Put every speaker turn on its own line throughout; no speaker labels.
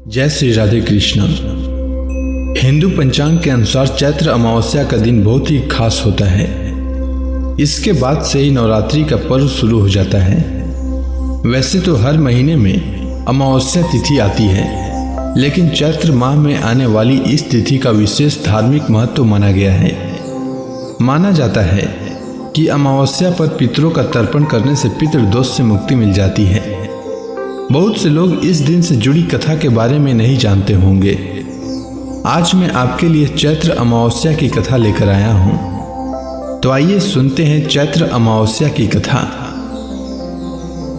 जय श्री राधे कृष्ण। हिंदू पंचांग के अनुसार चैत्र अमावस्या का दिन बहुत ही खास होता है। इसके बाद से ही नवरात्रि का पर्व शुरू हो जाता है। वैसे तो हर महीने में अमावस्या तिथि आती है, लेकिन चैत्र माह में आने वाली इस तिथि का विशेष धार्मिक महत्व माना गया है। माना जाता है कि अमावस्या पर पितरों का तर्पण करने से पितृदोष से मुक्ति मिल जाती है। बहुत से लोग इस दिन से जुड़ी कथा के बारे में नहीं जानते होंगे। आज मैं आपके लिए चैत्र अमावस्या की कथा लेकर आया हूं। तो आइए सुनते हैं चैत्र अमावस्या की कथा।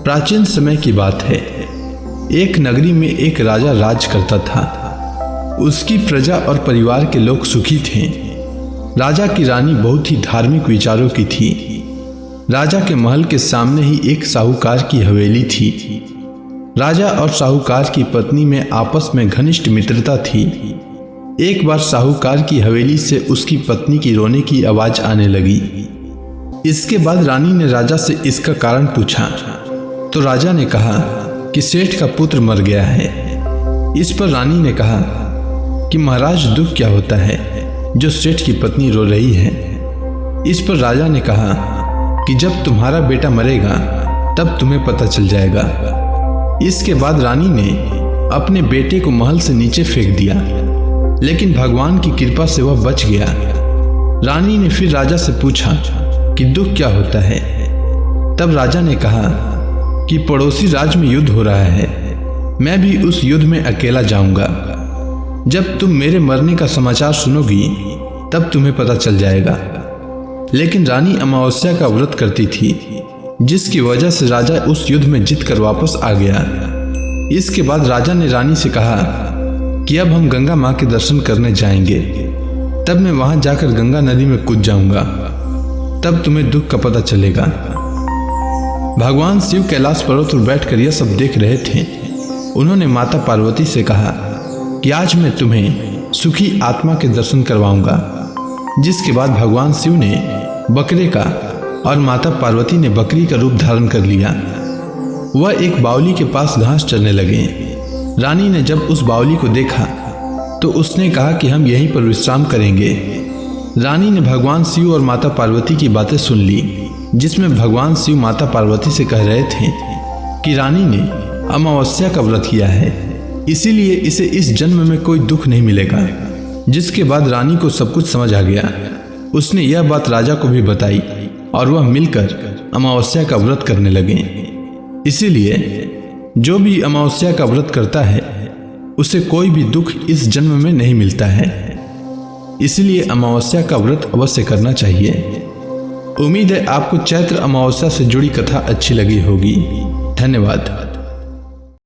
प्राचीन समय की बात है। एक नगरी में एक राजा राज करता था। उसकी प्रजा और परिवार के लोग सुखी थे। राजा की रानी बहुत ही धार्मिक विचारों की थी। राजा के महल के सामने ही एक साहूकार की हवेली थी। राजा और साहूकार की पत्नी में आपस में घनिष्ठ मित्रता थी। एक बार साहूकार की हवेली से उसकी पत्नी की रोने की आवाज आने लगी। इसके बाद रानी ने राजा से इसका कारण पूछा, तो राजा ने कहा कि सेठ का पुत्र मर गया है। इस पर रानी ने कहा कि महाराज दुख क्या होता है जो सेठ की पत्नी रो रही है। इस पर राजा ने कहा कि जब तुम्हारा बेटा मरेगा तब तुम्हें पता चल जाएगा। इसके बाद रानी ने अपने बेटे को महल से नीचे फेंक दिया, लेकिन भगवान की कृपा से वह बच गया। रानी ने फिर राजा से पूछा कि दुख क्या होता है। तब राजा ने कहा कि पड़ोसी राज्य में युद्ध हो रहा है, मैं भी उस युद्ध में अकेला जाऊंगा। जब तुम मेरे मरने का समाचार सुनोगी तब तुम्हें पता चल जाएगा। लेकिन रानी अमावस्या का व्रत करती थी, जिसकी वजह से राजा उस युद्ध में जीतकर वापस आ गया। इसके बाद राजा ने रानी से कहा कि अब हम गंगा माँ के दर्शन करने जाएंगे। तब मैं वहां जाकर गंगा नदी में कूद जाऊंगा, तब तुम्हें दुख का पता चलेगा। भगवान शिव कैलाश पर्वत पर बैठकर यह सब देख रहे थे। उन्होंने माता पार्वती से कहा कि आज मैं तुम्हें सुखी आत्मा के दर्शन करवाऊंगा। जिसके बाद भगवान शिव ने बकरे का और माता पार्वती ने बकरी का रूप धारण कर लिया। वह एक बावली के पास घास चरने लगे। रानी ने जब उस बावली को देखा तो उसने कहा कि हम यहीं पर विश्राम करेंगे। रानी ने भगवान शिव और माता पार्वती की बातें सुन ली, जिसमें भगवान शिव माता पार्वती से कह रहे थे कि रानी ने अमावस्या का व्रत किया है, इसीलिए इसे इस जन्म में कोई दुख नहीं मिलेगा। जिसके बाद रानी को सब कुछ समझ आ गया। उसने यह बात राजा को भी बताई और वह मिलकर अमावस्या का व्रत करने लगे। इसीलिए जो भी अमावस्या का व्रत करता है उसे कोई भी दुख इस जन्म में नहीं मिलता है। इसलिए अमावस्या का व्रत अवश्य करना चाहिए। उम्मीद है आपको चैत्र अमावस्या से जुड़ी कथा अच्छी लगी होगी। धन्यवाद।